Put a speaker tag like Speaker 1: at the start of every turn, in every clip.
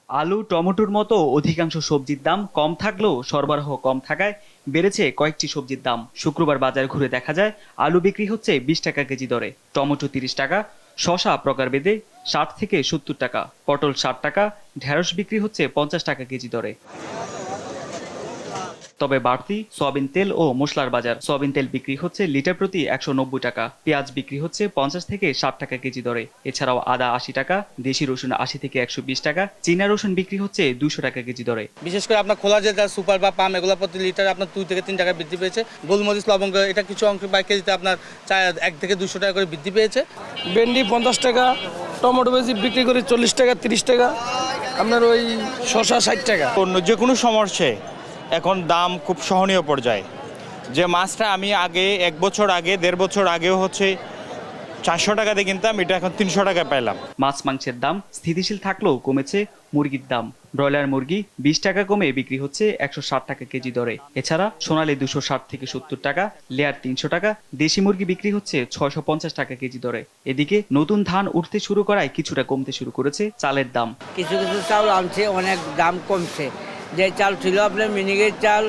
Speaker 1: আলু, টমেটোর মতো অধিকাংশ সবজির দাম কম থাকলেও সরবরাহ কম থাকায় বেড়েছে কয়েকটি সবজির দাম। শুক্রবার বাজার ঘুরে দেখা যায় আলু বিক্রি হচ্ছে 20 টাকা কেজি দরে, টমেটো 30 টাকা, শসা প্রকারভেদে 60 থেকে 70 টাকা, পটল 60 টাকা, ঢেঁড়স বিক্রি হচ্ছে 50 টাকা কেজি দরে। তবে বাড়তি সয়াবিন তেল ও মশলার বাজার। সয়াবিন তেল বিক্রি হচ্ছে লিটার প্রতি 190 টাকা, পেঁয়াজ বিক্রি হচ্ছে 50 থেকে 60 টাকা কেজি দরে। এছাড়াও আদা 80 টাকা, দেশি রসুন 80 থেকে 120 টাকা, চীনা রসুন বিক্রি হচ্ছে 200 টাকা কেজি দরে।
Speaker 2: বিশেষ করে আপনার খোলা যে সুপার বা পাম এগুলো প্রতি লিটার আপনার 2 থেকে 3 টাকা বৃদ্ধি পেয়েছে। গোলমরিচ, লবঙ্গ এটা কিছু অংশ বাই কেজিতে আপনার 1 থেকে 200 টাকা করে বৃদ্ধি পেয়েছে।
Speaker 3: ভেন্ডি 50 টাকা, টমেটো বেশি বিক্রি করি 40 টাকা 30 টাকা, আপনার ওই শসা 60 টাকা।
Speaker 4: অন্য যে কোনো সমস্যে এখন দাম খুব সহনীয় পর্যায়ে। যে মাছটা আমি আগে 1 বছর আগে 1.5 বছর আগেও হচ্ছে 400 টাকাতে কিনতাম, এটা এখন 300 টাকায় পাইলাম।
Speaker 1: মাছ মাংসের দাম স্থিতিশীল থাকলেও কমেছে মুরগির দাম। ব্রয়লার মুরগি 20 টাকা কমে বিক্রি হচ্ছে 160 টাকা কেজি দরে। এছাড়া সোনালী 260 থেকে 70 টাকা, লেয়ার 300 টাকা, দেশি মুরগি বিক্রি হচ্ছে 650 টাকা কেজি দরে। এদিকে নতুন ধান উঠতে শুরু করায় কিছুটা কমতে শুরু করেছে চালের দাম।
Speaker 5: কিছু কিছু চাউল আনছে, অনেক দাম কমছে। যে চাল ছিল আপনার মিনিকের চাল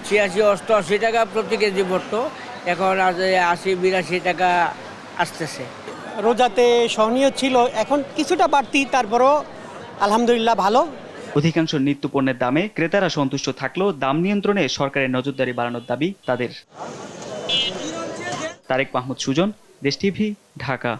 Speaker 5: 86-88 টাকা প্রতি কেজি পড়তো, এখন 80-82 টাকা আসতেছে।
Speaker 6: রোজাতে সহনীয় ছিল, এখন কিছুটা বাড়তি, তারপরও আলহামদুলিল্লাহ ভালো।
Speaker 1: অধিকাংশ নিত্য পণ্যের দামে ক্রেতারা সন্তুষ্ট থাকলেও দাম নিয়ন্ত্রণে সরকারের নজরদারি বাড়ানোর দাবি তাদের। তারেক মাহমুদ সুজন, দেশ টিভি, ঢাকা।